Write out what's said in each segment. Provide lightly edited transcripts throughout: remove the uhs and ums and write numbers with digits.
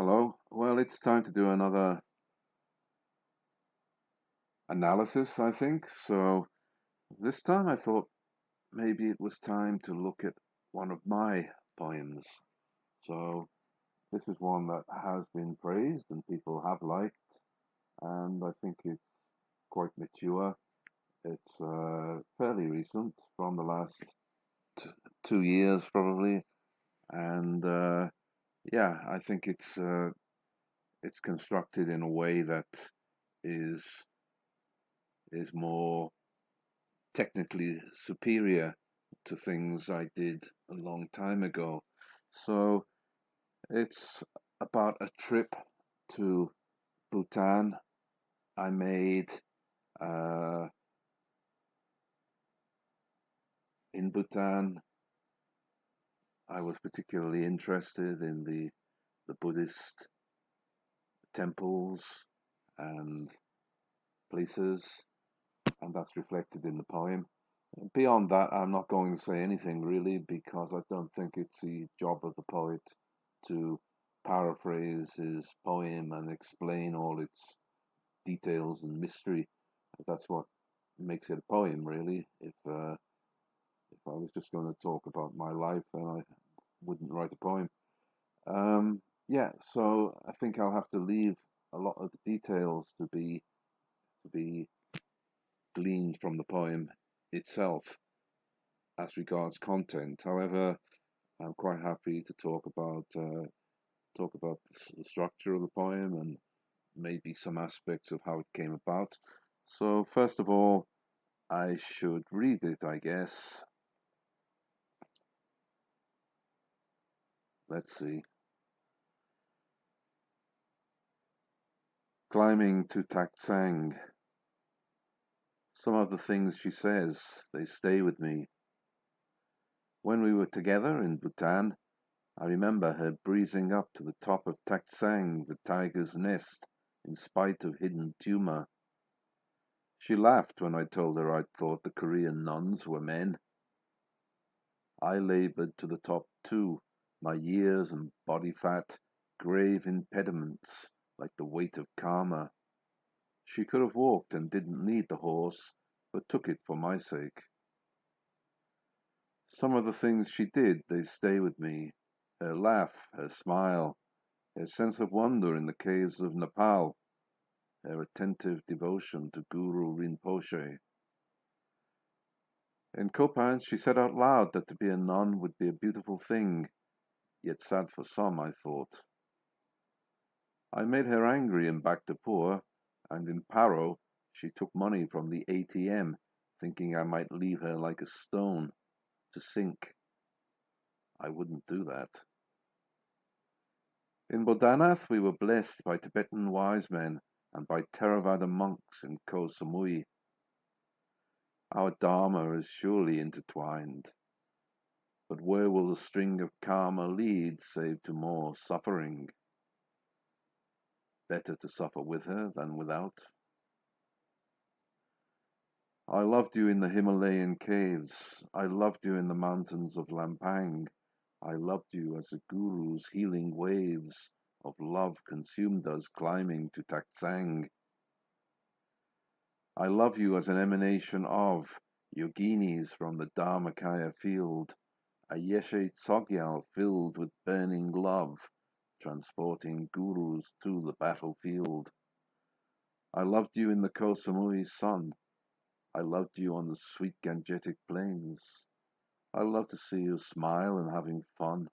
Hello. Well, it's time to do another analysis, I think. So this time I thought maybe it was time to look at one of my poems. So this is one that has been praised and people have liked, and I think it's quite mature. It's fairly recent, from the last t 2 years probably, and yeah, I think it's constructed in a way that is is more technically superior to things I did a long time ago. So it's about a trip to Bhutan I made uh, in Bhutan. I was particularly interested in the Buddhist temples and places, and that's reflected in the poem. Beyond that, I'm not going to say anything really because I don't think it's the job of the poet to paraphrase his poem and explain all its details and mystery. That's what makes it a poem, really. If I was just going to talk about my life, then I wouldn't write a poem. Yeah, so I think I'll have to leave a lot of the details to be gleaned from the poem itself as regards content. However, I'm quite happy to talk about the structure of the poem and maybe some aspects of how it came about. So first of all, I should read it, I guess. Let's see. Climbing to Taktsang. Some of the things she says, they stay with me. When we were together in Bhutan, I remember her breezing up to the top of Taktsang, the tiger's nest, in spite of hidden tumor. She laughed when I told her I'd thought the Korean nuns were men. I labored to the top too, my years and body fat, grave impediments like the weight of karma. She could have walked and didn't need the horse, but took it for my sake. Some of the things she did, they stay with me. Her laugh, her smile, her sense of wonder in the caves of Nepal, her attentive devotion to Guru Rinpoche. In Copan, she said out loud that to be a nun would be a beautiful thing, yet sad for some, I thought. I made her angry in Bhaktapur, and in Paro, she took money from the ATM, thinking I might leave her like a stone, to sink. I wouldn't do that. In Bodhanath, we were blessed by Tibetan wise men and by Theravada monks in Koh Samui. Our Dharma is surely intertwined, but where will the string of karma lead save to more suffering? Better to suffer with her than without. I loved you in the Himalayan caves. I loved you in the mountains of Lampang. I loved you as the Guru's healing waves of love consumed us climbing to Taktsang. I love you as an emanation of yoginis from the Dharmakaya field, a Yeshe Tsogyal filled with burning love, transporting gurus to the battlefield. I loved you in the Koh Samui sun. I loved you on the sweet Gangetic plains. I love to see you smile and having fun.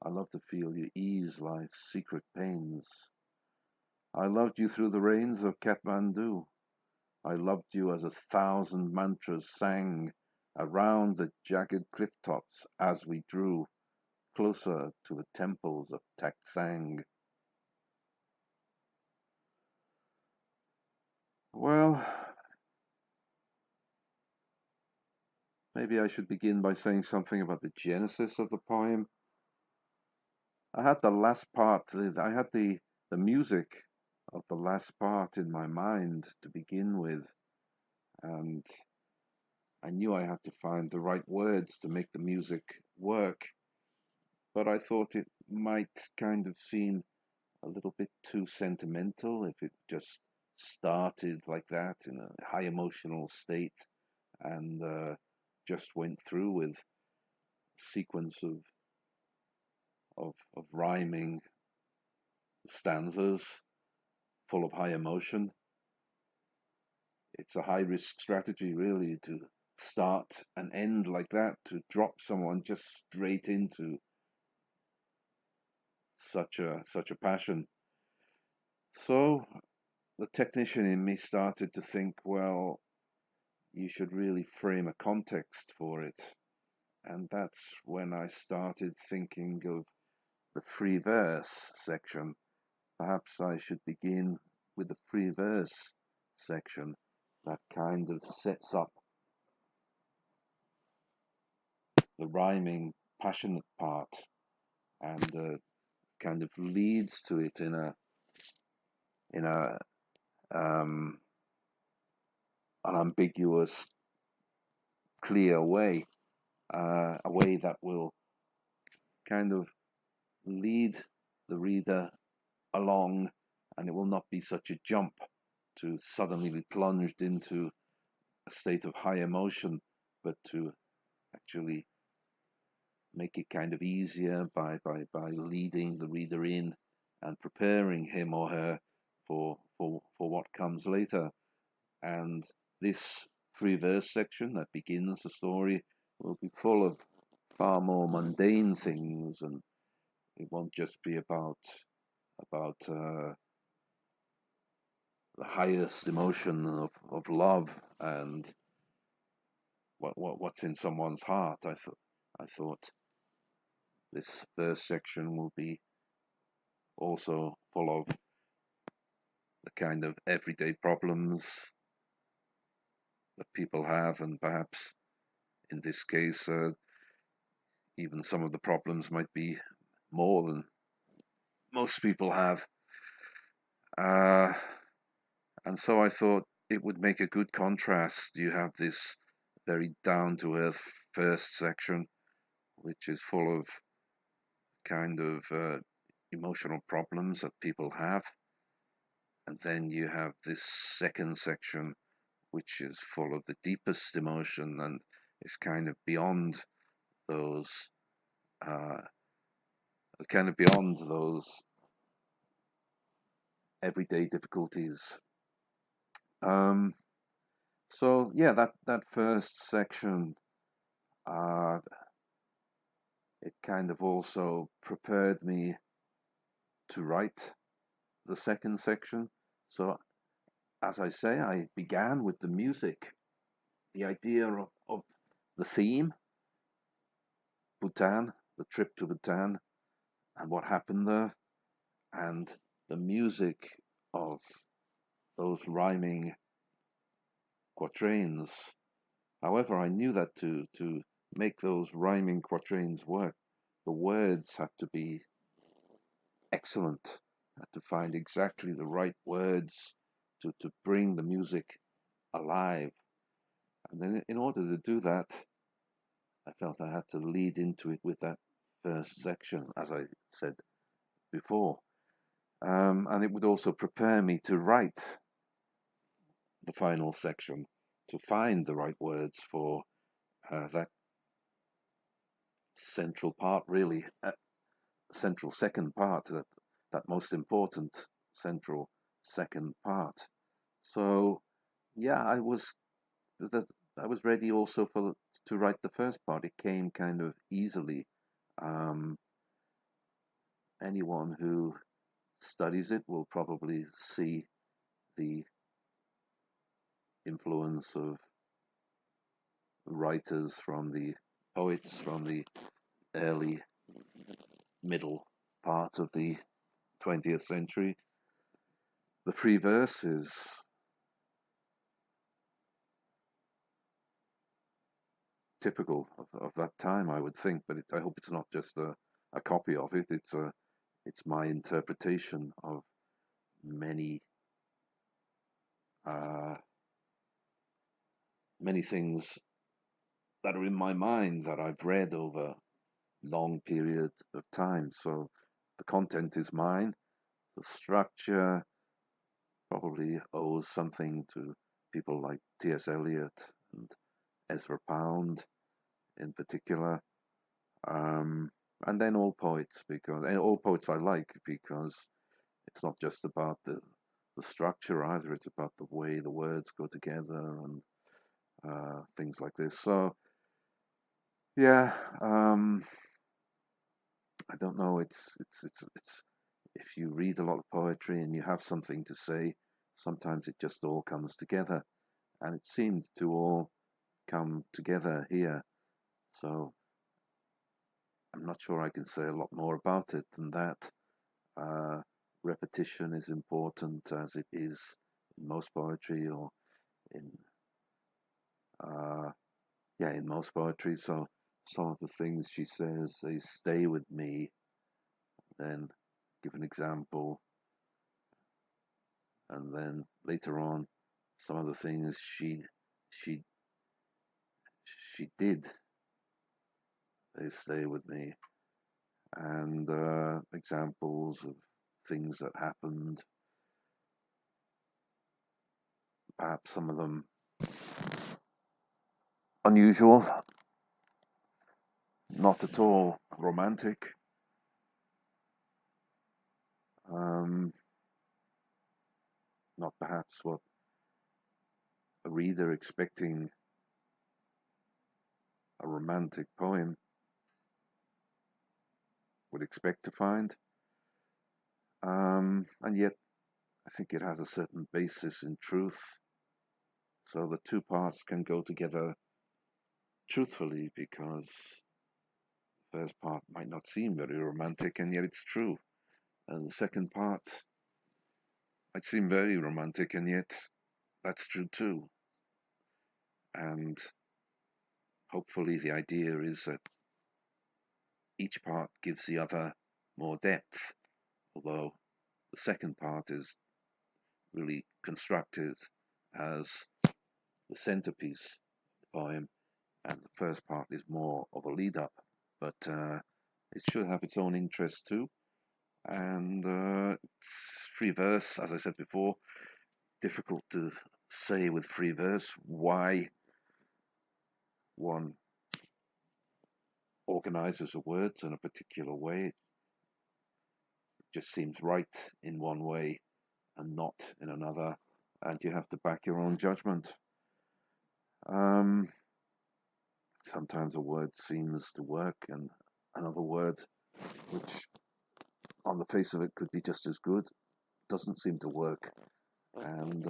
I love to feel you ease life's secret pains. I loved you through the rains of Kathmandu. I loved you as 1,000 mantras sang around the jagged cliff tops as we drew closer to the temples of Taksang. Well, maybe I should begin by saying something about the genesis of the poem. I had the last part, I had the music of the last part in my mind to begin with, and I knew I had to find the right words to make the music work, but I thought it might kind of seem a little bit too sentimental if it just started like that in a high emotional state and just went through with a sequence of rhyming stanzas full of high emotion. It's a high risk strategy, really, to start and end like that, to drop someone just straight into such a passion. So the technician in me started to think, well, you should really frame a context for it. And that's when I started thinking of the free verse section. Perhaps I should begin with the free verse section that kind of sets up the rhyming, passionate part and kind of leads to it in a um, an ambiguous, clear way, a way that will kind of lead the reader along, and it will not be such a jump to suddenly be plunged into a state of high emotion, but to actually make it kind of easier by leading the reader in and preparing him or her for what comes later. And this free verse section that begins the story will be full of far more mundane things, and it won't just be about the highest emotion of love and what's in someone's heart. I thought this verse section will be also full of the kind of everyday problems that people have, and perhaps in this case, even some of the problems might be more than most people have. Uh, and so I thought it would make a good contrast. You have this very down to earth first section, which is full of kind of emotional problems that people have. And then you have this second section, which is full of the deepest emotion and is kind of beyond those, uh, everyday difficulties. Um, so yeah, that first section, uh, it kind of also prepared me to write the second section. So as I say, I began with the music, the idea of the theme, Bhutan, the trip to Bhutan, and what happened there, and the music of those rhyming quatrains. However, I knew that to make those rhyming quatrains work, the words had to be excellent. I had to find exactly the right words to bring the music alive. And then in order to do that, I felt I had to lead into it with that first section, as I said before. And it would also prepare me to write the final section, to find the right words for that central part, really, central second part, that most important central second part. So, yeah, the, I was ready also to write the first part. It came kind of easily. Um, Anyone who studies it will probably see the influence of writers from the poets from the early middle part of the 20th century. The free verse is typical of that time, I would think, but I hope it's not just a copy of it. It's my interpretation of many uh, many things that are in my mind that I've read over long period of time. So the content is mine, The structure probably owes something to people like T.S. Eliot and Ezra Pound in particular, um, and then all poets I like because it's not just about the structure either; it's about the way the words go together and things like this. So yeah, I don't know. It's if you read a lot of poetry and you have something to say, sometimes it just all comes together, and it seemed to all come together here. So I'm not sure I can say a lot more about it than that. Uh, Repetition is important as it is in most poetry, or in uh, yeah, in most poetry. So some of the things she says, they stay with me. Then give an example, and then later on, some of the things she she did, they stay with me, and examples of things that happened. Perhaps some of them unusual, not at all romantic. Um, Not perhaps what a reader expecting a romantic poem would expect to find. And yet, I think it has a certain basis in truth. So the two parts can go together truthfully because the first part might not seem very romantic, and yet it's true. And the second part might seem very romantic, and yet that's true too. And hopefully, the idea is that each part gives the other more depth, although the second part is really constructed as the centerpiece of the poem, and the first part is more of a lead up. But it should have its own interest too. And it's free verse, as I said before, difficult to say with free verse why one organizes the words in a particular way. It just seems right in one way and not in another, and you have to back your own judgment. Um, Sometimes a word seems to work, and another word, which on the face of it could be just as good, doesn't seem to work. And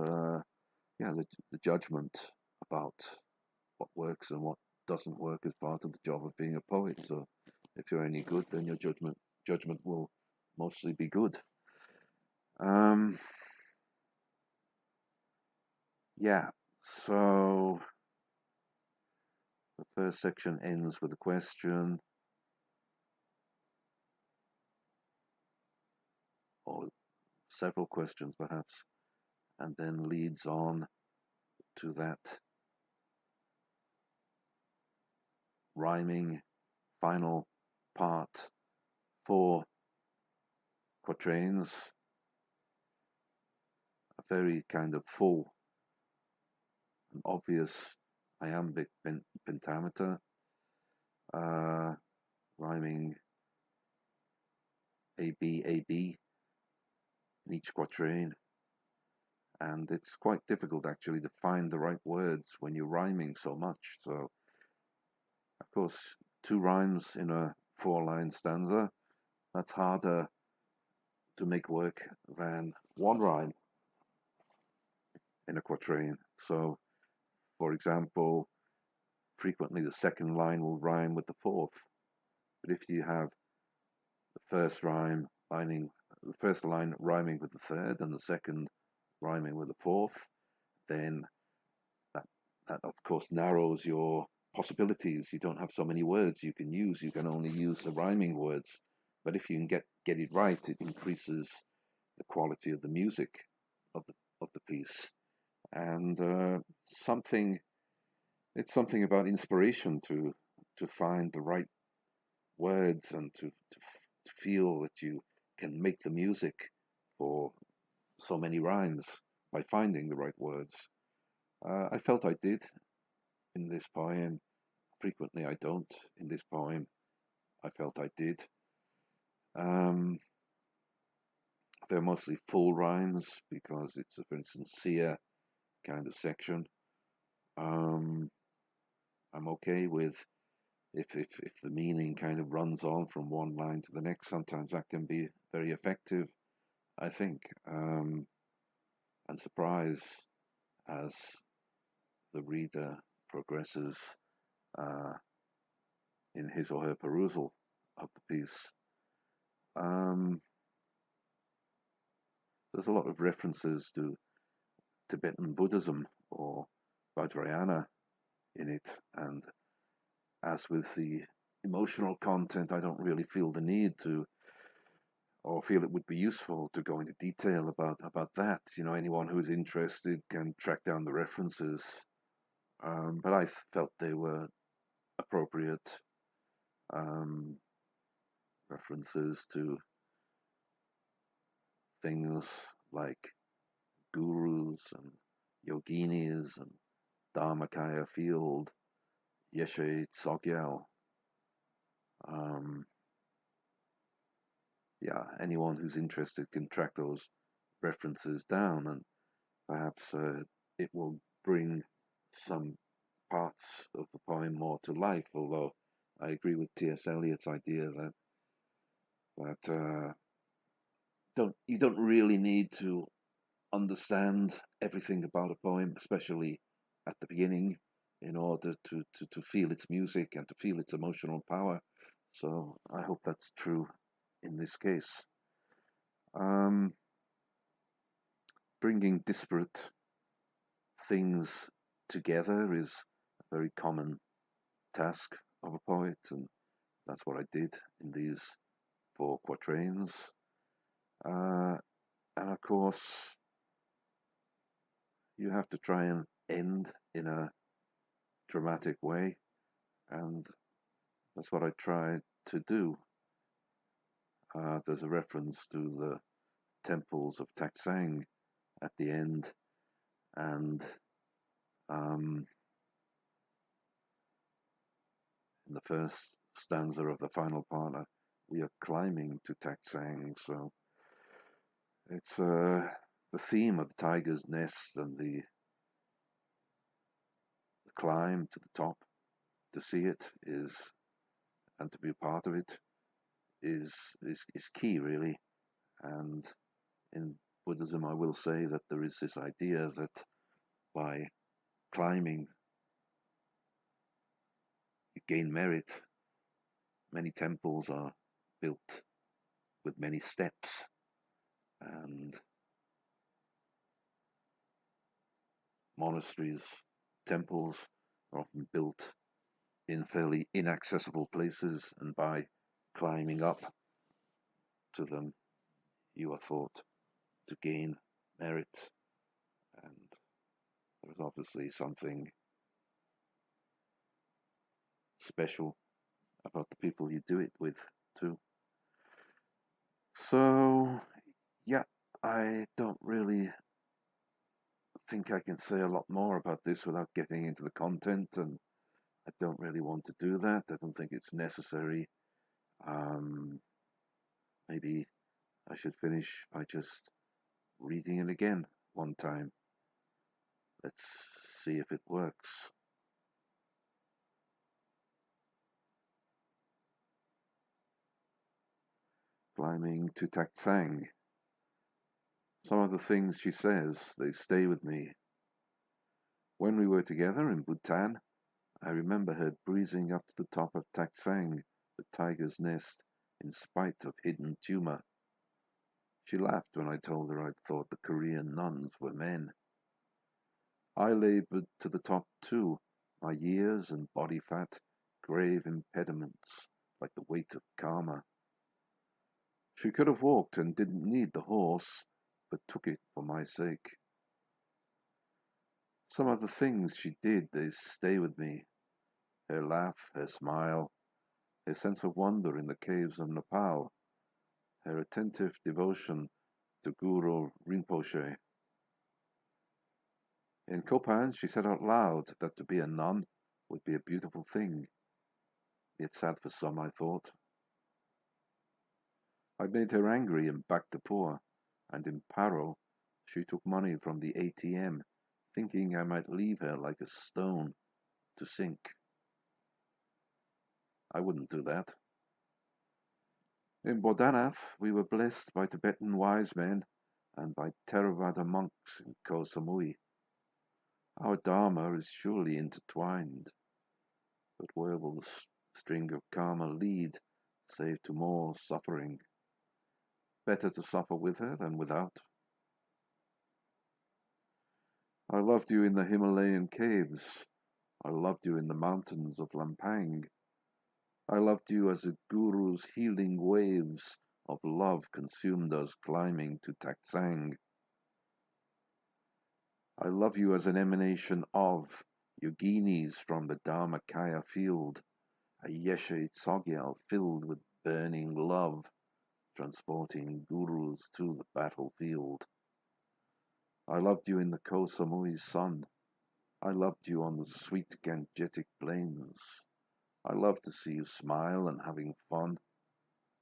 yeah, the judgment about what works and what doesn't work is part of the job of being a poet. So if you're any good, then your judgment will mostly be good. Um, yeah. So the first section ends with a question, or several questions perhaps, and then leads on to that rhyming final part, 4 quatrains, a very kind of full and obvious iambic pentameter, uh, rhyming A B A B in each quatrain. And it's quite difficult actually to find the right words when you're rhyming so much. So, of course, 2 rhymes in a 4-line stanza, that's harder to make work than 1 rhyme in a quatrain. So, for example, frequently the second line will rhyme with the fourth. But if you have the first line rhyming with the third and the second rhyming with the fourth, then that that of course narrows your possibilities. You don't have so many words you can use. You can only use the rhyming words. But if you can get it right, it increases the quality of the music of the piece. And something it's something about inspiration to find the right words and to feel that you can make the music for so many rhymes by finding the right words. I felt I did in this poem. Frequently I don't. In this poem, I felt I did. Um, they're mostly full rhymes because it's a very sincere kind of section. Um, I'm okay with if the meaning kind of runs on from one line to the next. Sometimes that can be very effective, I think, and surprise as the reader progresses uh, in his or her perusal of the piece. There's a lot of references to Tibetan Buddhism or Vajrayana in it, and as with the emotional content, I don't really feel the need to, or feel it would be useful to go into detail about that. You know, anyone who's interested can track down the references, but I felt they were appropriate um, references to things like gurus and yoginis and Dharmakaya Field, Yeshe Tsogyal. Um, yeah, anyone who's interested can track those references down, and perhaps it will bring some parts of the poem more to life. Although I agree with T.S. Eliot's idea that you don't really need to understand everything about a poem, especially at the beginning, in order to feel its music and to feel its emotional power. So I hope that's true in this case. Um, bringing disparate things together is a very common task of a poet, and that's what I did in these 4 quatrains. Uh, and of course, you have to try and end in a dramatic way, and that's what I tried to do. There's a reference to the temples of Taksang at the end, and in the first stanza of the final part, we are climbing to Taksang. So it's the theme of the tiger's nest and the climb to the top. To see it is, and to be a part of it is key, really. And in Buddhism, I will say that there is this idea that by climbing, you gain merit. Many temples are built with many steps, and monasteries, temples are often built in fairly inaccessible places, and by climbing up to them, you are thought to gain merit. And there's obviously something special about the people you do it with, too. So, yeah, I don't really think I can say a lot more about this without getting into the content, and I don't really want to do that. I don't think it's necessary. Um, maybe I should finish by just reading it again one time. Let's see if it works. Climbing to Taktsang. Some of the things she says, they stay with me. When we were together in Bhutan, I remember her breezing up to the top of Taktsang, the tiger's nest, in spite of hidden tumor. She laughed when I told her I'd thought the Korean nuns were men. I labored to the top too, my years and body fat, grave impediments, like the weight of karma. She could have walked and didn't need the horse, but took it for my sake. Some of the things she did, they stay with me. Her laugh, her smile, her sense of wonder in the caves of Nepal, her attentive devotion to Guru Rinpoche. In Copan, she said out loud that to be a nun would be a beautiful thing. Yet sad for some, I thought. I made her angry in Bhaktapur, and in Paro she took money from the ATM, thinking I might leave her like a stone to sink. I wouldn't do that. In Bodhanath, we were blessed by Tibetan wise men and by Theravada monks in Koh Samui. Our Dharma is surely intertwined, but where will the string of karma lead, save to more suffering? Better to suffer with her than without. I loved you in the Himalayan caves. I loved you in the mountains of Lampang. I loved you as a guru's healing waves of love consumed us climbing to Taktsang. I love you as an emanation of yoginis from the Dharmakaya field, a Yeshe Tsogyal filled with burning love, transporting gurus to the battlefield. I loved you in the Koh Samui sun. I loved you on the sweet Gangetic plains. I love to see you smile and having fun.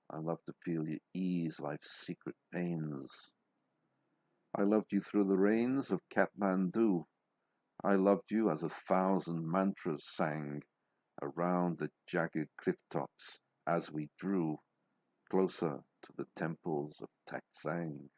I love to feel you ease life's secret pains. I loved you through the rains of Kathmandu. I loved you as 1,000 mantras sang around the jagged cliff tops as we drew closer to the temples of Taktsang.